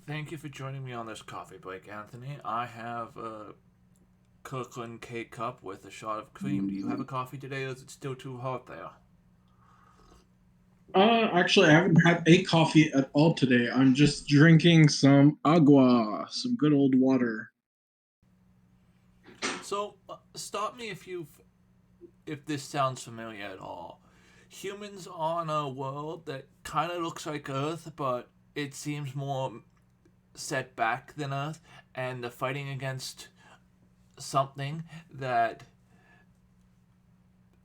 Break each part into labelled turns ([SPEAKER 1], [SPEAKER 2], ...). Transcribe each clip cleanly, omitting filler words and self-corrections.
[SPEAKER 1] Thank you for joining me on this coffee break, Anthony. I have a Kirkland K cup with a shot of cream. Do you have a coffee today, or is it still too hot there?
[SPEAKER 2] Actually, I haven't had a coffee at all today. I'm just drinking some agua, some good old water.
[SPEAKER 1] So, stop me if this sounds familiar at all. Humans on a world that kind of looks like Earth, but it seems more set back than Earth, and they're fighting against something that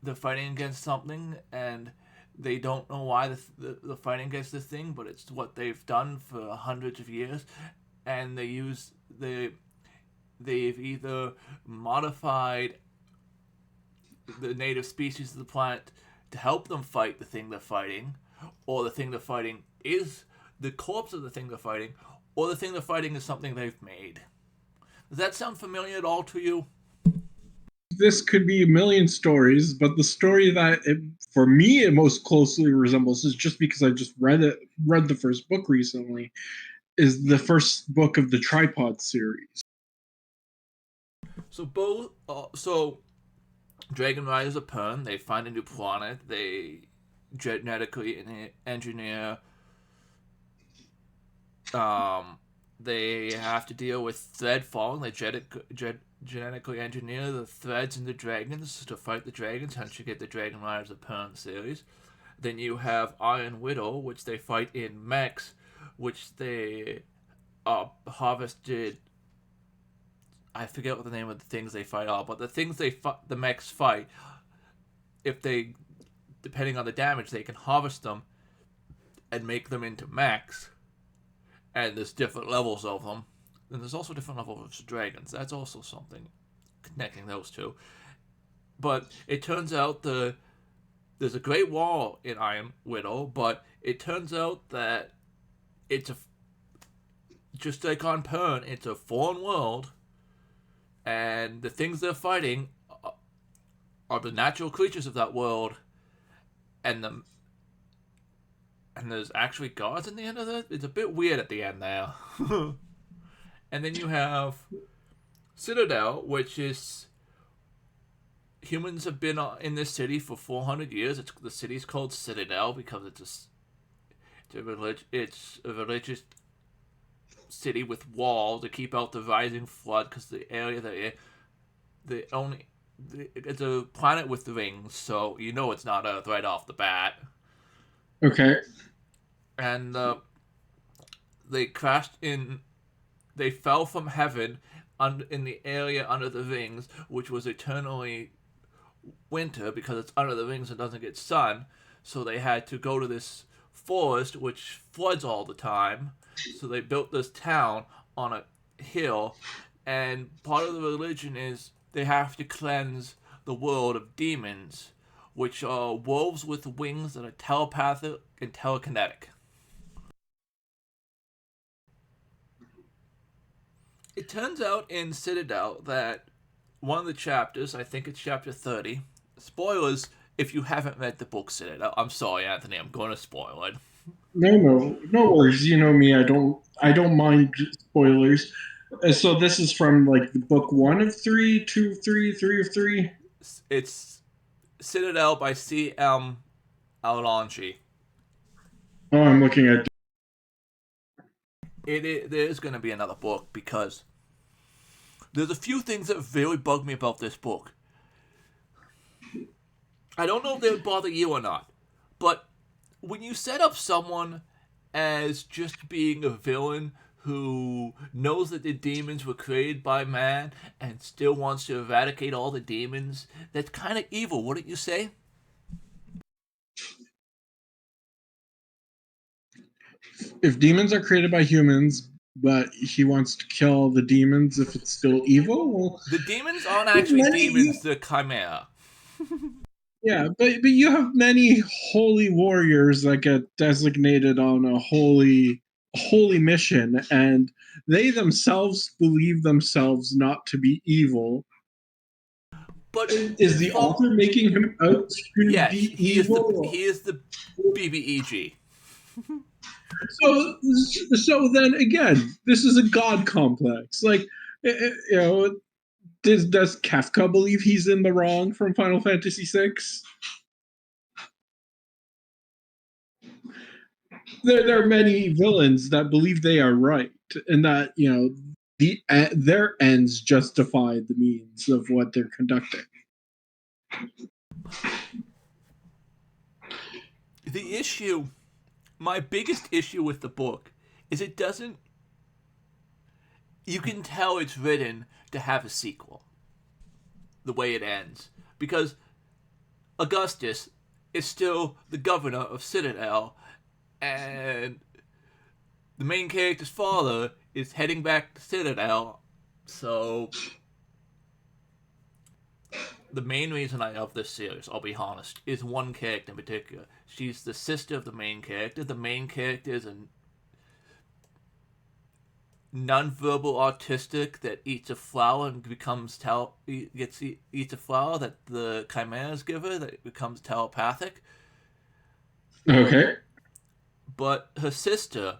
[SPEAKER 1] they're fighting against something and they don't know why they're fighting against this thing, but it's what they've done for hundreds of years, and they've either modified the native species of the planet to help them fight the thing they're fighting, or the thing they're fighting is the corpse of the thing they're fighting, or the thing they're fighting is something they've made. Does that sound familiar at all to you?
[SPEAKER 2] This could be a million stories, but the story that for me it most closely resembles is just because I just read the first book recently. Is the first book of the Tripod series.
[SPEAKER 1] So Dragon Riders of Pern, they find a new planet, they genetically engineer. They have to deal with thread falling. They genetically engineer the threads into dragons to fight the dragons. Hence, you get the Dragon Riders of Pern series. Then you have Iron Widow, which they fight in mechs, which they harvested. I forget what the name of the things they fight are, but the things the mechs fight, if they, depending on the damage, they can harvest them and make them into mechs. And there's different levels of them. And there's also different levels of dragons. That's also something connecting those two. But it turns out there's a Great Wall in Iron Widow, but it turns out that it's just like on Pern, it's a fallen world, and the things they're fighting are the natural creatures of that world, and there's actually gods in the end of it. It's a bit weird at the end there. And then you have Citadel, which is humans have been in this city for 400 years. The city's called Citadel because it's a religious city with walls to keep out the rising flood, because the area it's a planet with rings, so you know it's not Earth right off the bat.
[SPEAKER 2] Okay.
[SPEAKER 1] And they crashed in. They fell from heaven in the area under the rings, which was eternally winter because it's under the rings and doesn't get sun. So they had to go to this forest, which floods all the time. So they built this town on a hill, and part of the religion is they have to cleanse the world of demons, which are wolves with wings that are telepathic and telekinetic. It turns out in Citadel that one of the chapters, I think it's chapter 30, spoilers if you haven't read the book Citadel. I'm sorry, Anthony, I'm going to spoil it.
[SPEAKER 2] No worries. You know me. I don't mind spoilers. So this is from like the book one of three, two of three, three of three.
[SPEAKER 1] It's Citadel by C.M. Alongi.
[SPEAKER 2] Oh, I'm looking at.
[SPEAKER 1] There's going to be another book because there's a few things that really bug me about this book. I don't know if they would bother you or not, but when you set up someone as just being a villain who knows that the demons were created by man and still wants to eradicate all the demons, that's kind of evil, wouldn't you say?
[SPEAKER 2] If demons are created by humans, but he wants to kill the demons if it's still evil, well,
[SPEAKER 1] The demons aren't actually demons, they're chimera.
[SPEAKER 2] yeah, but you have many holy warriors that get designated on a holy mission, and they themselves believe themselves not to be evil.
[SPEAKER 1] But
[SPEAKER 2] Is the author making him out to
[SPEAKER 1] yes,
[SPEAKER 2] be evil?
[SPEAKER 1] he is the BBEG.
[SPEAKER 2] So then again, this is a god complex. Like, does Kafka believe he's in the wrong from Final Fantasy VI? There are many villains that believe they are right, and that their ends justify the means of what they're conducting.
[SPEAKER 1] The issue, my biggest issue with the book, is it doesn't. You can tell it's written to have a sequel. The way it ends, because Augustus is still the governor of Citadel, and the main character's father is heading back to Citadel. So the main reason I love this series, I'll be honest, is one character in particular. She's the sister of the main character. The main character is a non-verbal autistic that eats a flower and eats a flower that the chimeras give her that becomes telepathic.
[SPEAKER 2] Okay.
[SPEAKER 1] But her sister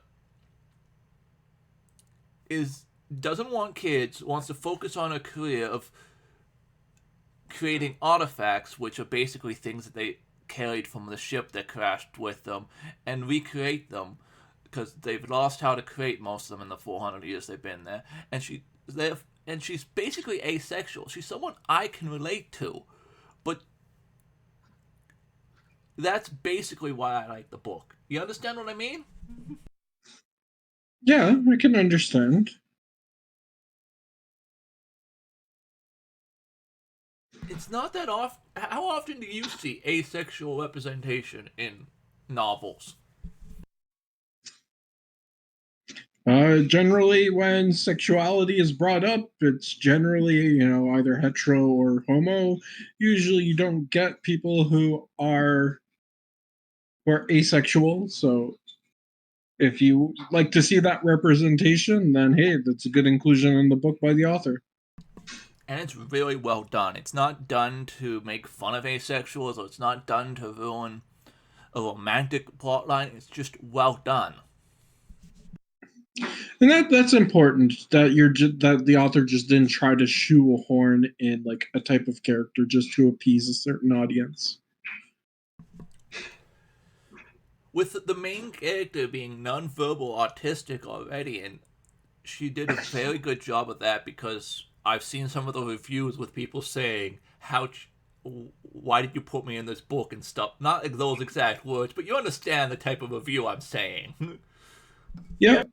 [SPEAKER 1] doesn't want kids, wants to focus on a career of creating artifacts, which are basically things that they carried from the ship that crashed with them, and recreate them, because they've lost how to create most of them in the 400 years they've been there. And she's basically asexual. She's someone I can relate to, but that's basically why I like the book. You understand what I mean?
[SPEAKER 2] Yeah, I can understand.
[SPEAKER 1] It's not that often. How often do you see asexual representation in novels?
[SPEAKER 2] Generally, when sexuality is brought up, it's generally either hetero or homo. Usually, you don't get people who are asexual. So, if you like to see that representation, then hey, that's a good inclusion in the book by the author.
[SPEAKER 1] And it's really well done. It's not done to make fun of asexuals, or it's not done to ruin a romantic plotline. It's just well done.
[SPEAKER 2] And that's important, that that the author just didn't try to shoehorn in like a type of character just to appease a certain audience.
[SPEAKER 1] With the main character being non-verbal autistic already, and she did a very good job of that, because I've seen some of the reviews with people saying, why did you put me in this book and stuff? Not those exact words, but you understand the type of review I'm saying.
[SPEAKER 2] Yep.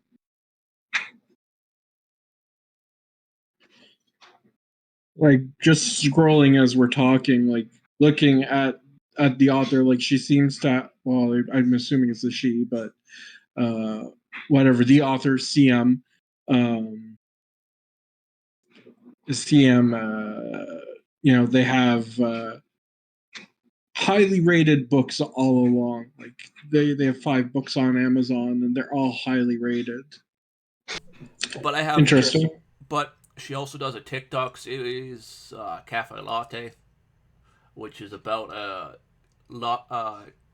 [SPEAKER 2] Like, just scrolling as we're talking, like looking at the author, like she seems to, well, I'm assuming it's a she, but whatever, the author CM, they have highly rated books all along. Like they have 5 books on Amazon, and they're all highly rated.
[SPEAKER 1] But I have
[SPEAKER 2] Interesting.
[SPEAKER 1] But she also does a TikTok series, Cafe Latte, which is about a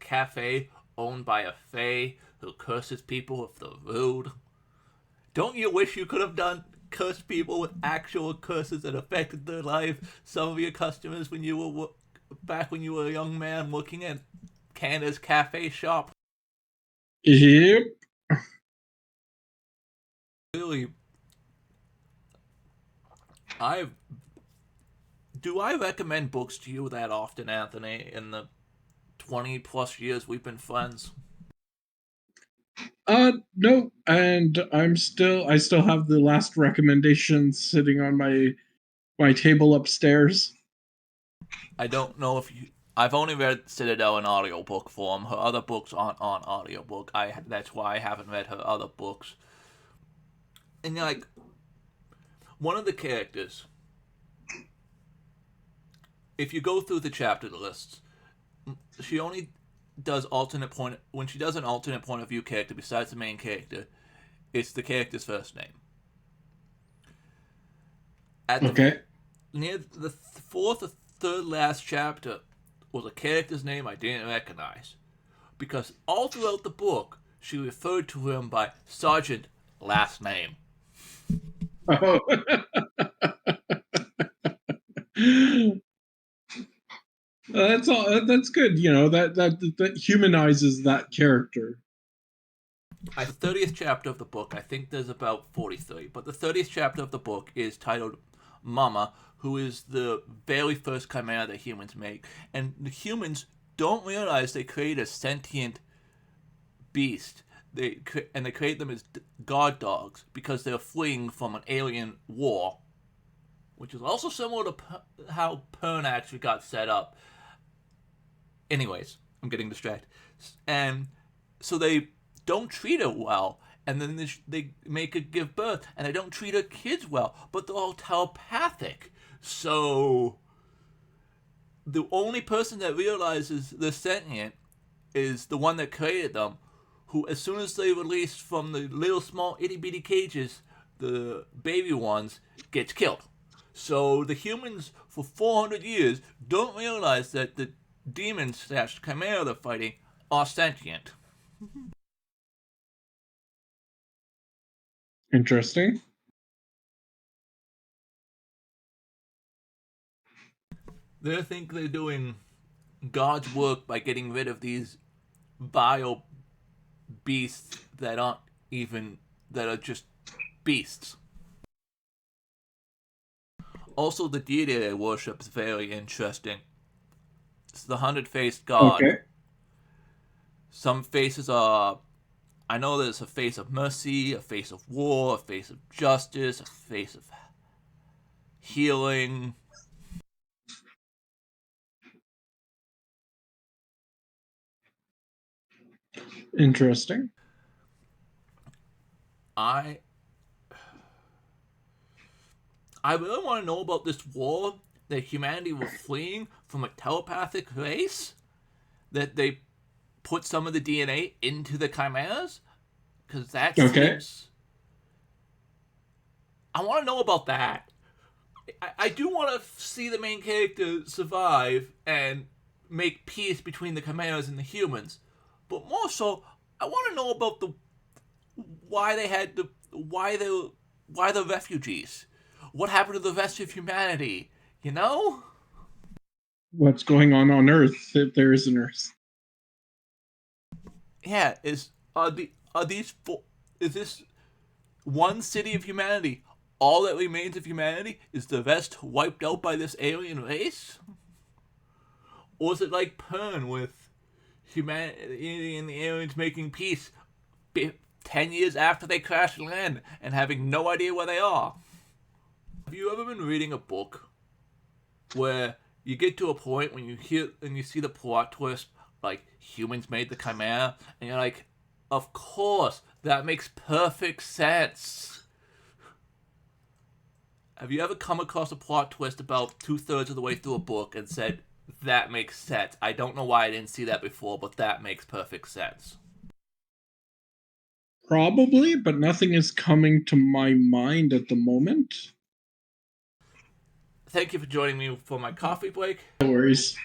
[SPEAKER 1] cafe owned by a fae who curses people if they're rude. Don't you wish you could have done curse people with actual curses that affected their life? Some of your customers, when you were back when you were a young man working at Canada's cafe shop.
[SPEAKER 2] Yep.
[SPEAKER 1] Really, I recommend books to you that often, Anthony, in the 20 plus years we've been friends?
[SPEAKER 2] No, and I still have the last recommendation sitting on my table upstairs.
[SPEAKER 1] I don't know if you. I've only read Citadel in audiobook form. Her other books aren't on audiobook. That's why I haven't read her other books. And like, one of the characters, if you go through the chapter lists, she only does when she does an alternate point of view character besides the main character, it's the character's first name. Near the fourth or third last chapter was a character's name I didn't recognize, because all throughout the book she referred to him by Sergeant last name.
[SPEAKER 2] Oh. That's all. That's good. That humanizes that character.
[SPEAKER 1] My 30th chapter of the book, I think there's about 43, but the 30th chapter of the book is titled Mama, who is the very first chimera that humans make. And the humans don't realize they create a sentient beast. They create them as guard dogs because they're fleeing from an alien war, which is also similar to how Pern actually got set up. Anyways, I'm getting distracted. And so they don't treat her well, and then they make her give birth, and they don't treat her kids well, but they're all telepathic. So the only person that realizes they're sentient is the one that created them, who, as soon as they release from the little small itty bitty cages, the baby ones, gets killed. So the humans for 400 years don't realize that the demons / chimera they're fighting are sentient.
[SPEAKER 2] Interesting.
[SPEAKER 1] They think they're doing God's work by getting rid of these vile beasts that are just beasts. Also, the deity they worship is very interesting. It's the 100-faced god.
[SPEAKER 2] Okay.
[SPEAKER 1] Some faces are... I know there's a face of mercy, a face of war, a face of justice, a face of healing.
[SPEAKER 2] Interesting.
[SPEAKER 1] I really want to know about this war that humanity was fleeing from a telepathic race, that they put some of the DNA into the chimeras, because that seems... I want to know about that. I do want to see the main character survive and make peace between the chimeras and the humans, but more so, I want to know about why the refugees. What happened to the rest of humanity? You know?
[SPEAKER 2] What's going on Earth, if there is an Earth?
[SPEAKER 1] Yeah, is this one city of humanity all that remains of humanity? Is the rest wiped out by this alien race? Or is it like Pern with humanity and the aliens making peace 10 years after they crash land and having no idea where they are? Have you ever been reading a book where you get to a point when you see the plot twist, like humans made the chimera, and you're like, of course, that makes perfect sense? Have you ever come across a plot twist about 2/3 of the way through a book and said, that makes sense? I don't know why I didn't see that before, but that makes perfect sense.
[SPEAKER 2] Probably, but nothing is coming to my mind at the moment.
[SPEAKER 1] Thank you for joining me for my coffee break.
[SPEAKER 2] No worries.